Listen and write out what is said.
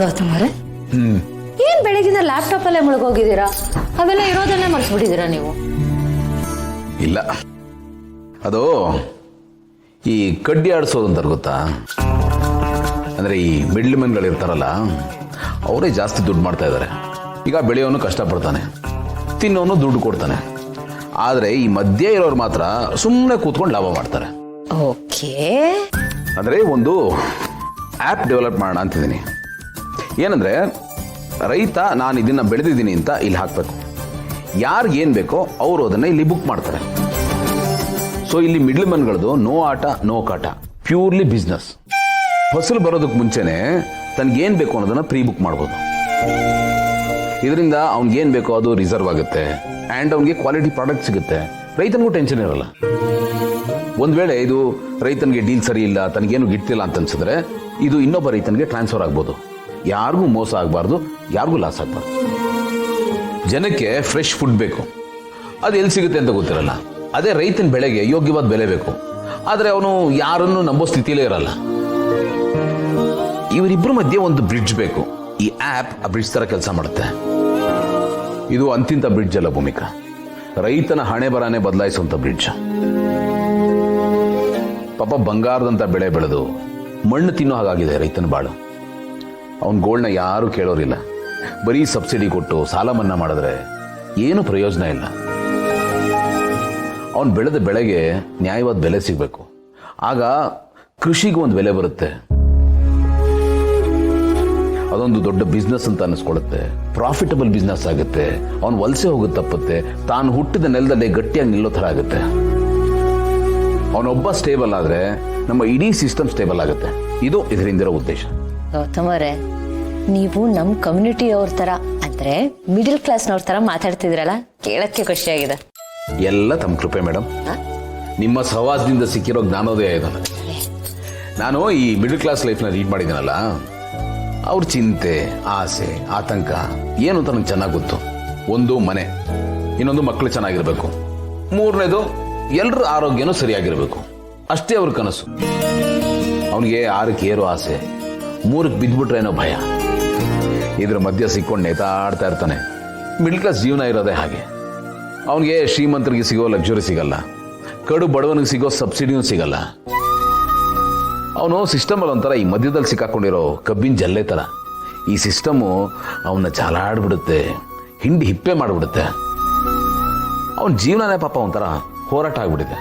ಗೌತಮ್ ಅವರೇ, ಏನ್ ಬೆಳಗಿನ ಲ್ಯಾಪ್ಟಾಪ್ ಅಲ್ಲೇ ಮುಳುಗೋಗಿದ್ದೀರಾ? ಅವೆಲ್ಲ ಇರೋದನ್ನೇ ಮರ್ಸ್ಬಿಟ್ಟಿದ್ದೀರಾ ನೀವು? ಇಲ್ಲ, ಅದು ಈ ಕಡ್ಡಿ ಆಡಿಸೋದು ಅಂತಾರೆ ಗೊತ್ತಾ? ಅಂದರೆ ಈ ಮಿಡ್ಲ್ ಮ್ಯಾನ್ಗಳಿರ್ತಾರಲ್ಲ, ಅವರೇ ಜಾಸ್ತಿ ದುಡ್ಡು ಮಾಡ್ತಾ ಇದ್ದಾರೆ. ಈಗ ಬೆಳೆಯೋನು ಕಷ್ಟಪಡ್ತಾನೆ, ತಿನ್ನೋನು ದುಡ್ಡು ಕೊಡ್ತಾನೆ. ಆದರೆ ಈ ಮಧ್ಯೆ ಇರೋರು ಮಾತ್ರ ಸುಮ್ಮನೆ ಕೂತ್ಕೊಂಡು ಲಾಭ ಮಾಡ್ತಾರೆ. ಓಕೆ, ಅಂದರೆ ಒಂದು ಆ್ಯಪ್ ಡೆವಲಪ್ ಮಾಡೋಣ ಅಂತಿದ್ದೀನಿ. ಏನಂದರೆ ರೈತ ನಾನು ಇದನ್ನು ಬೆಳೆದಿದ್ದೀನಿ ಅಂತ ಇಲ್ಲಿ ಹಾಕಬೇಕು. ಯಾರಿಗೇನು ಬೇಕೋ ಅವರು ಅದನ್ನು ಇಲ್ಲಿ ಬುಕ್ ಮಾಡ್ತಾರೆ. ಸೊ ಇಲ್ಲಿ ಮಿಡ್ಲ್ ಮ್ಯಾನ್ಗಳದ್ದು ನೋ ಆಟ ನೋ ಕಾಟ, ಪ್ಯೂರ್ಲಿ ಬಿಸ್ನೆಸ್. ಫಸಲು ಬರೋದಕ್ಕೆ ಮುಂಚೆನೆ ತನಗೇನು ಬೇಕು ಅನ್ನೋದನ್ನು ಪ್ರೀ ಬುಕ್ ಮಾಡ್ಬೋದು. ಇದರಿಂದ ಅವ್ನಿಗೇನು ಬೇಕೋ ಅದು ರಿಸರ್ವ್ ಆಗುತ್ತೆ ಆ್ಯಂಡ್ ಅವ್ನಿಗೆ ಕ್ವಾಲಿಟಿ ಪ್ರಾಡಕ್ಟ್ ಸಿಗುತ್ತೆ. ರೈತನಿಗೂ ಟೆನ್ಷನ್ ಇರಲ್ಲ. ಒಂದು ವೇಳೆ ಇದು ರೈತನಿಗೆ ಡೀಲ್ ಸರಿ ಇಲ್ಲ, ತನಗೇನು ಗಿಟ್ಟಿಲ್ಲ ಅಂತ ಅನ್ಸಿದ್ರೆ ಇದು ಇನ್ನೊಬ್ಬ ರೈತನಿಗೆ ಟ್ರಾನ್ಸ್ಫರ್ ಆಗ್ಬೋದು. ಯಾರಿಗೂ ಮೋಸ ಆಗಬಾರ್ದು, ಯಾರಿಗೂ ಲಾಸ್ ಆಗಬಾರ್ದು. ಜನಕ್ಕೆ ಫ್ರೆಶ್ ಫುಡ್ ಬೇಕು, ಅದು ಎಲ್ಲಿ ಸಿಗುತ್ತೆ ಅಂತ ಗೊತ್ತಿರಲ್ಲ. ಅದೇ ರೈತನ ಬೆಳೆಗೆ ಯೋಗ್ಯವಾದ ಬೆಲೆ ಬೇಕು, ಆದರೆ ಅವನು ಯಾರನ್ನು ನಂಬೋ ಸ್ಥಿತಿಲೇ ಇರಲ್ಲ. ಇವರಿಬ್ಬರ ಮಧ್ಯೆ ಒಂದು ಬ್ರಿಡ್ಜ್ ಬೇಕು. ಈ ಆ್ಯಪ್ ಆ ಬ್ರಿಡ್ಜ್ ಥರ ಕೆಲಸ ಮಾಡುತ್ತೆ. ಇದು ಅಂತಿಂತ ಬ್ರಿಡ್ಜ್ ಅಲ್ಲ ಭೂಮಿಕಾ, ರೈತನ ಹಣೆ ಬರಾನೇ ಬದಲಾಯಿಸುವಂಥ ಬ್ರಿಡ್ಜ್. ಪಾಪ ಬಂಗಾರದಂಥ ಬೆಳೆ ಬೆಳೆದು ಮಣ್ಣು ತಿನ್ನೋ ಹಾಗಾಗಿದೆ ರೈತನ ಬಾಳು. ಅವನ ಗೋಲ್ನ ಯಾರೂ ಕೇಳೋರಿಲ್ಲ. ಬರೀ ಸಬ್ಸಿಡಿ ಕೊಟ್ಟು ಸಾಲ ಮನ್ನಾ ಮಾಡಿದ್ರೆ ಏನು ಪ್ರಯೋಜನ ಇಲ್ಲ. ಅವನು ಬೆಳೆದ ಬೆಳೆಗೆ ನ್ಯಾಯವಾದ ಬೆಲೆ ಸಿಗಬೇಕು. ಆಗ ಕೃಷಿಗೆ ಒಂದು ಬೆಲೆ ಬರುತ್ತೆ. ಅದೊಂದು ದೊಡ್ಡ ಬಿಸ್ನೆಸ್ ಅಂತ ಅನ್ನಿಸ್ಕೊಳ್ಳುತ್ತೆ. ಪ್ರಾಫಿಟಬಲ್ ಬಿಸ್ನೆಸ್ ಆಗುತ್ತೆ. ಅವನು ವಲಸೆ ಹೋಗೋದು ತಪ್ಪುತ್ತೆ. ತಾನು ಹುಟ್ಟಿದ ನೆಲದಲ್ಲಿ ಗಟ್ಟಿಯಾಗಿ ನಿಲ್ಲೋ ಥರ ಆಗುತ್ತೆ. ಅವನೊಬ್ಬ ಸ್ಟೇಬಲ್ ಆದರೆ ನಮ್ಮ ಇಡೀ ಸಿಸ್ಟಮ್ ಸ್ಟೇಬಲ್ ಆಗುತ್ತೆ. ಇದು ಇದರಿಂದಿರೋ ಉದ್ದೇಶ. ಗೌತಮ್ ಅವರೇ, ನೀವು ನಮ್ಮ ಕಮ್ಯುನಿಟಿ ಅವ್ರ ತರ ಅಂದ್ರೆ ಮಿಡಿಲ್ ಕ್ಲಾಸ್ನವ್ರ ತರ ಮಾತಾಡ್ತಿದ್ರಲ್ಲ, ಕೇಳಕ್ಕೆ ಖುಷಿಯಾಗಿದೆ. ಎಲ್ಲ ತಮ್ಮ ಕೃಪೆ ಮೇಡಮ್. ನಿಮ್ಮ ಸಹವಾಸದಿಂದ ಸಿಕ್ಕಿರೋ ಜ್ಞಾನೋದಯ ಇದೆ. ನಾನು ಈ ಮಿಡಿಲ್ ಕ್ಲಾಸ್ ಲೈಫ್ನ ಲೀಡ್ ಮಾಡಿದ್ದೀನಲ್ಲ, ಅವ್ರ ಚಿಂತೆ, ಆಸೆ, ಆತಂಕ ಏನು ಅಂತ ನಂಗೆ ಚೆನ್ನಾಗಿ ಗೊತ್ತು. ಒಂದು ಮನೆ, ಇನ್ನೊಂದು ಮಕ್ಕಳು ಚೆನ್ನಾಗಿರ್ಬೇಕು, ಮೂರನೇದು ಎಲ್ಲರ ಆರೋಗ್ಯನೂ ಸರಿಯಾಗಿರ್ಬೇಕು. ಅಷ್ಟೇ ಅವ್ರ ಕನಸು. ಅವನಿಗೆ 6ಕ್ಕೆ ಏರೋ ಆಸೆ, 3ಕ್ಕೆ ಬಿದ್ದುಬಿಟ್ರೇನೋ ಭಯ. ಇದ್ರ ಮಧ್ಯೆ ಸಿಕ್ಕೊಂಡು ನೇತಾಡ್ತಾ ಇರ್ತಾನೆ. ಮಿಡ್ಲ್ ಕ್ಲಾಸ್ ಜೀವನ ಇರೋದೇ ಹಾಗೆ. ಅವನಿಗೆ ಶ್ರೀಮಂತರಿಗೆ ಸಿಗೋ ಲಕ್ಸುರಿ ಸಿಗಲ್ಲ, ಕಡು ಬಡವನಿಗೆ ಸಿಗೋ ಸಬ್ಸಿಡಿನೂ ಸಿಗಲ್ಲ. ಅವನು ಸಿಸ್ಟಮಲ್ಲಿ ಒಂಥರ ಈ ಮಧ್ಯದಲ್ಲಿ ಸಿಕ್ಕಾಕೊಂಡಿರೋ ಕಬ್ಬಿನ ಜಲ್ಲೆ ಥರ. ಈ ಸಿಸ್ಟಮು ಅವನ್ನ ಚಾಲಾಡ್ಬಿಡುತ್ತೆ, ಹಿಂಡಿ ಹಿಪ್ಪೆ ಮಾಡಿಬಿಡುತ್ತೆ. ಅವನ ಜೀವನನೇ ಪಾಪ ಒಂಥರ ಹೋರಾಟ ಆಗ್ಬಿಟ್ಟಿದೆ.